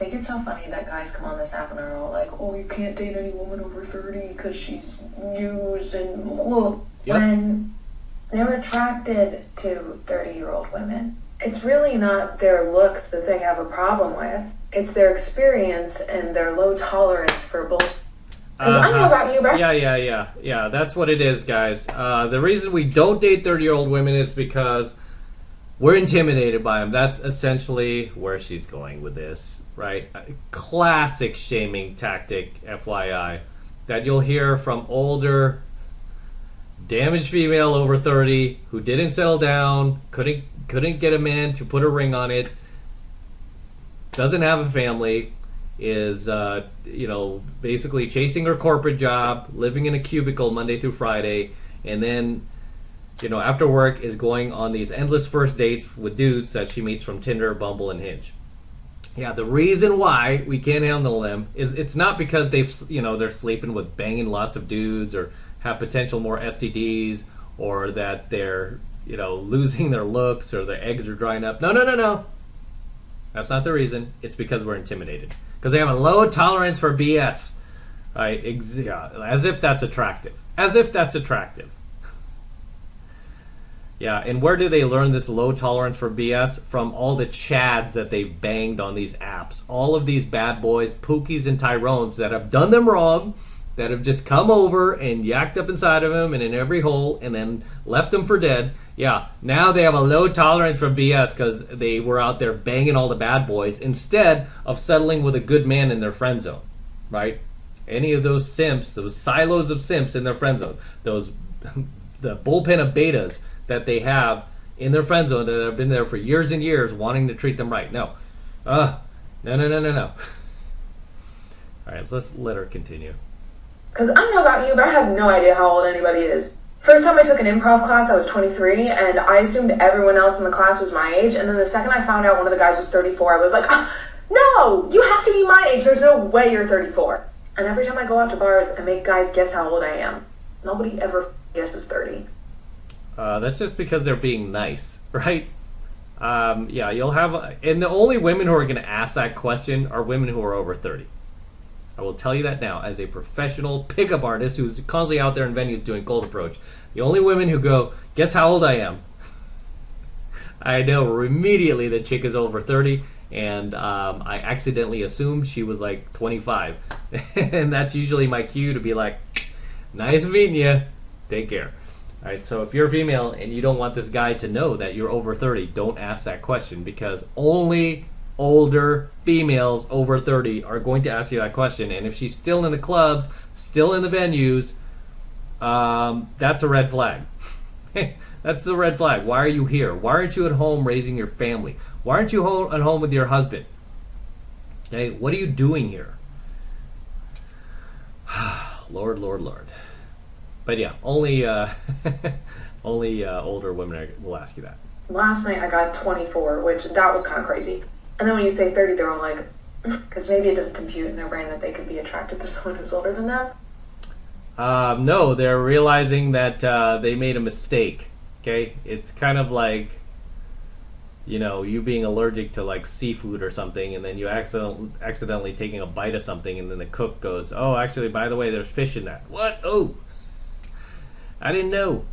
think it's so funny that guys come on this app and are all like, oh, you can't date any woman over 30 because she's used and well, Yep. when they're attracted to 30-year-old women, it's really not their looks that they have a problem with. It's their experience and their low tolerance for bullshit. I don't know about you, but Yeah, that's what it is, guys. The reason we don't date 30-year-old women is because we're intimidated by them. That's essentially where she's going with this, right? Classic shaming tactic, FYI, that you'll hear from older, damaged female over 30 who didn't settle down, couldn't get a man to put a ring on it, doesn't have a family, is basically chasing her corporate job, living in a cubicle Monday through Friday, and then after work is going on these endless first dates with dudes that she meets from Tinder, Bumble, and Hinge. Yeah, the reason why we can't handle them is it's not because they're sleeping with banging lots of dudes or have potential more STDs or that they're losing their looks or their eggs are drying up. No. That's not the reason. It's because we're intimidated. Because they have a low tolerance for BS. Right? As if that's attractive. Yeah, and where do they learn this low tolerance for BS? From all the chads that they've banged on these apps. All of these bad boys, Pookies and Tyrones that have done them wrong, that have just come over and yacked up inside of them and in every hole and then left them for dead. Yeah, now they have a low tolerance for BS because they were out there banging all the bad boys instead of settling with a good man in their friend zone, right? Any of those simps, those silos of simps in their friend zones, the bullpen of betas that they have in their friend zone that have been there for years and years wanting to treat them right. No. No. All right, so let's let her continue. Because I don't know about you, but I have no idea how old anybody is. First time I took an improv class, I was 23, and I assumed everyone else in the class was my age, and then the second I found out one of the guys was 34, I was like, no, you have to be my age, there's no way you're 34. And every time I go out to bars, I make guys guess how old I am. Nobody ever guesses 30. That's just because they're being nice, right? You'll have... And the only women who are going to ask that question are women who are over 30. I will tell you that now, as a professional pickup artist who's constantly out there in venues doing cold approach. The only women who go, guess how old I am? I know immediately the chick is over 30, and I accidentally assumed she was like 25. And that's usually my cue to be like, nice meeting you. Take care. All right, so if you're a female and you don't want this guy to know that you're over 30, don't ask that question, because only older females over 30 are going to ask you that question. And if she's still in the clubs, still in the venues, that's a red flag. That's a red flag. Why are you here? Why aren't you at home raising your family? Why aren't you at home with your husband? Okay, what are you doing here? Lord. But yeah, only older women will ask you that. Last night I got 24, which that was kind of crazy. And then when you say 30, they're all like, because maybe it doesn't compute in their brain that they could be attracted to someone who's older than them. No, they're realizing that they made a mistake. Okay, it's kind of like, you being allergic to like seafood or something, and then you accidentally taking a bite of something, and then the cook goes, "Oh, actually, by the way, there's fish in that." What? Oh, I didn't know.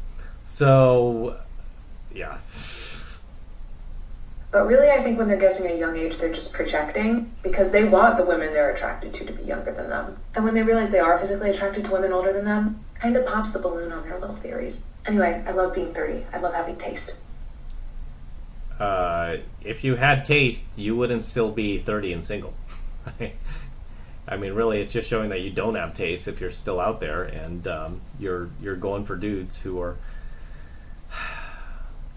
So, yeah. But really, I think when they're guessing at a young age, they're just projecting, because they want the women they're attracted to be younger than them. And when they realize they are physically attracted to women older than them, kind of pops the balloon on their little theories. Anyway, I love being 30. I love having taste. If you had taste, you wouldn't still be 30 and single. I mean, really, it's just showing that you don't have taste if you're still out there and you're going for dudes who are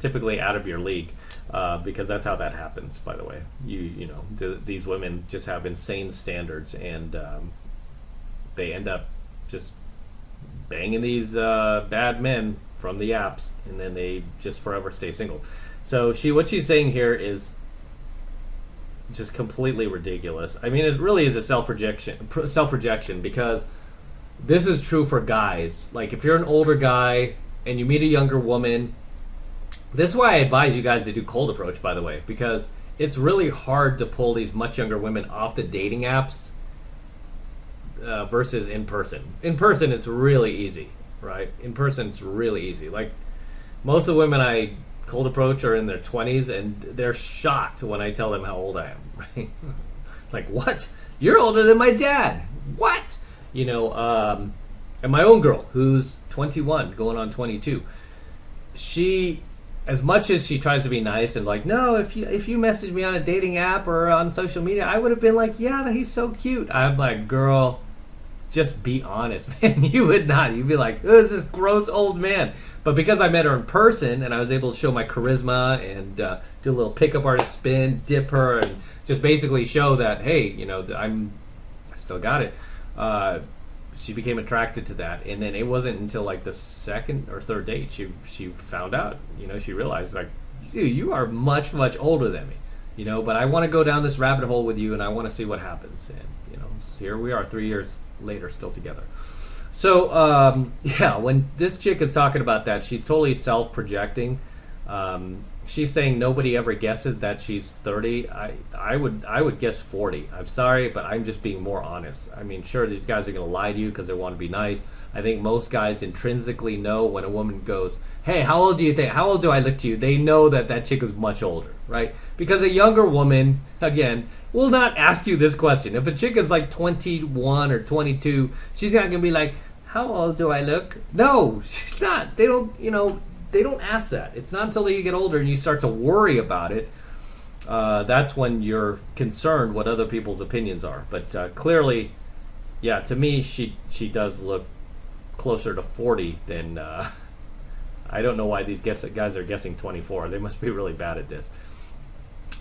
typically out of your league. Because that's how that happens, by the way. These women just have insane standards, and they end up just banging these bad men from the apps, and then they just forever stay single. So what she's saying here is just completely ridiculous. I mean, it really is a self-rejection, because this is true for guys. Like, if you're an older guy and you meet a younger woman, this is why I advise you guys to do cold approach, by the way, because it's really hard to pull these much younger women off the dating apps versus in person. In person, it's really easy, right? In person, it's really easy. Like, most of the women I cold approach are in their 20s, and they're shocked when I tell them how old I am, right? It's like, what? You're older than my dad. What? You know, and my own girl, who's 21, going on 22, she, as much as she tries to be nice and like, no, if you message me on a dating app or on social media, I would have been like, yeah, he's so cute. I'm like, girl, just be honest, man. You would not. You'd be like, oh, this gross old man. But because I met her in person and I was able to show my charisma and do a little pickup artist spin, dip her, and just basically show that, hey, you know, I still got it. She became attracted to that, and then it wasn't until like the second or third date she found out. You know, she realized, like, dude, you are much older than me. You know, but I want to go down this rabbit hole with you, and I want to see what happens. And you know, here we are, 3 years later, still together. So yeah, when this chick is talking about that, she's totally self-projecting. She's saying nobody ever guesses that she's 30. I would guess 40. I'm sorry, but I'm just being more honest. I mean, sure, these guys are going to lie to you because they want to be nice. I think most guys intrinsically know when a woman goes, hey, how old do you think? How old do I look to you? They know that chick is much older, right? Because a younger woman, again, will not ask you this question. If a chick is like 21 or 22, she's not going to be like, how old do I look? No, she's not. They don't, you know, they don't ask that. It's not until you get older and you start to worry about it. That's when you're concerned what other people's opinions are. But clearly, yeah, to me, she does look closer to 40 than... I don't know why these guys are guessing 24. They must be really bad at this.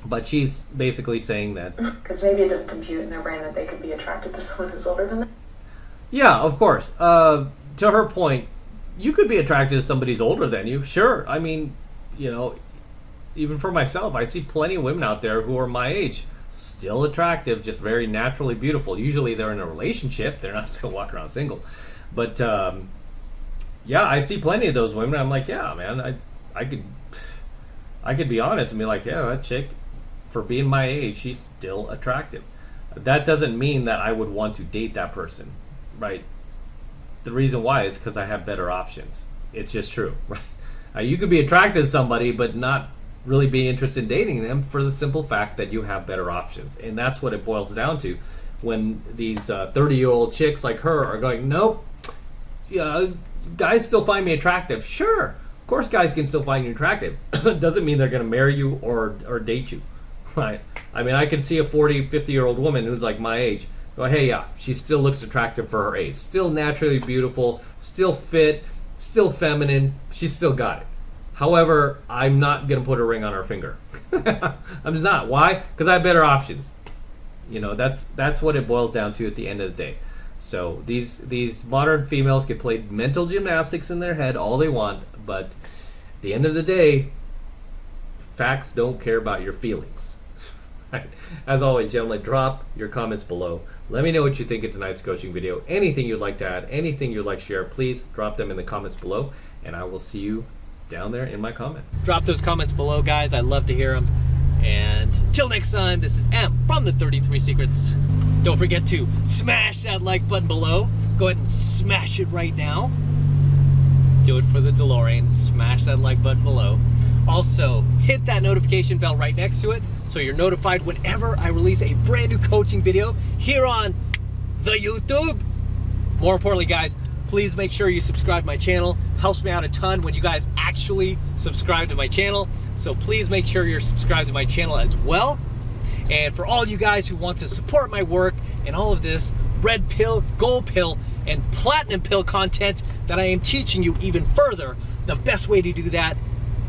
But she's basically saying that... Because maybe it doesn't compute in their brain that they could be attracted to someone who's older than them. Yeah, of course. To her point, you could be attracted to somebody who's older than you. Sure. I mean, you know, even for myself, I see plenty of women out there who are my age, still attractive, just very naturally beautiful. Usually they're in a relationship. They're not still walking around single. But, yeah, I see plenty of those women. I'm like, yeah, man, I could be honest and be like, yeah, that chick, for being my age, she's still attractive. That doesn't mean that I would want to date that person, right? The reason why is because I have better options. It's just true, right? You could be attracted to somebody but not really be interested in dating them for the simple fact that you have better options. And that's what it boils down to when these 30-year-old chicks like her are going, nope, guys still find me attractive. Sure, of course guys can still find you attractive. Doesn't mean they're going to marry you or date you, right? I mean, I can see a 40, 50-year-old woman who's like my age go, hey, yeah, she still looks attractive for her age. Still naturally beautiful, still fit, still feminine. She's still got it. However, I'm not going to put a ring on her finger. I'm just not. Why? Because I have better options. You know, that's what it boils down to at the end of the day. So these modern females can play mental gymnastics in their head all they want, but at the end of the day, facts don't care about your feelings. Right. As always, gentlemen, drop your comments below. Let me know what you think of tonight's coaching video. Anything you'd like to add, anything you'd like to share, please drop them in the comments below, and I will see you down there in my comments. Drop those comments below, guys. I love to hear them. And until next time, this is M from the 33 Secrets. Don't forget to smash that like button below. Go ahead and smash it right now. Do it for the DeLorean. Smash that like button below. Also, hit that notification bell right next to it so you're notified whenever I release a brand new coaching video here on the YouTube. More importantly, guys, please make sure you subscribe to my channel. Helps me out a ton when you guys actually subscribe to my channel. So please make sure you're subscribed to my channel as well. And for all you guys who want to support my work and all of this red pill, gold pill, and platinum pill content that I am teaching you even further, the best way to do that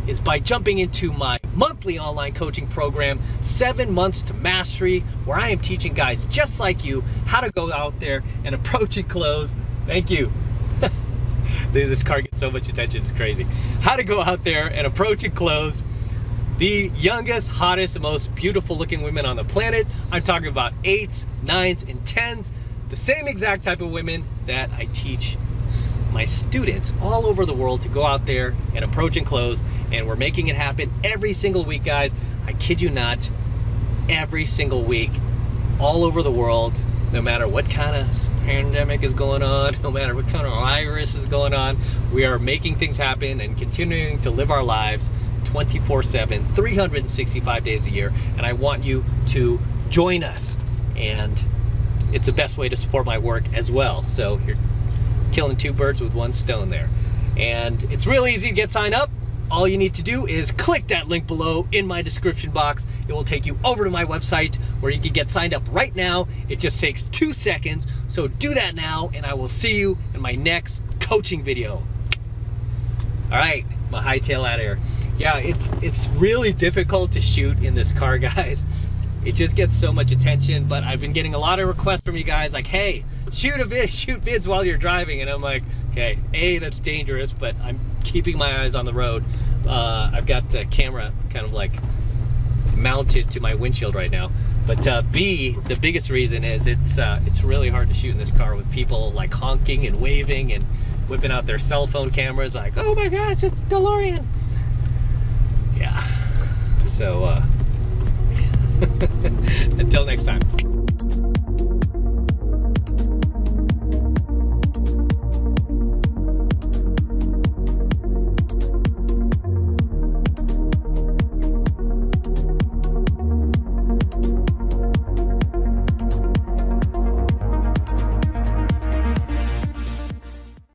is by jumping into my monthly online coaching program, 7 Months to Mastery, where I am teaching guys just like you how to go out there and approach and close. Thank you. This car gets so much attention, it's crazy. How to go out there and approach and close the youngest, hottest, and most beautiful looking women on the planet. I'm talking about 8s, 9s, and 10s. The same exact type of women that I teach my students all over the world to go out there and approach and close. And we're making it happen every single week, guys. I kid you not. every single week, all over the world, no matter what kind of pandemic is going on, no matter what kind of virus is going on. We are making things happen and continuing to live our lives 24/7, 365 days a year, and I want you to join us. And it's the best way to support my work as well. So you're killing two birds with one stone there. And it's real easy to get signed up. All you need to do is click that link below in my description box. It will take you over to my website where you can get signed up right now. It just takes 2 seconds. So do that now, and I will see you in my next coaching video. All right, my hightail out of here. Yeah, it's really difficult to shoot in this car, guys. It just gets so much attention, but I've been getting a lot of requests from you guys like, hey, shoot vids while you're driving. And I'm like, okay, A, that's dangerous, but I'm keeping my eyes on the road. I've got the camera kind of like mounted to my windshield right now. But B, the biggest reason is it's really hard to shoot in this car with people like honking and waving and whipping out their cell phone cameras like, oh my gosh, it's DeLorean. Yeah, so until next time.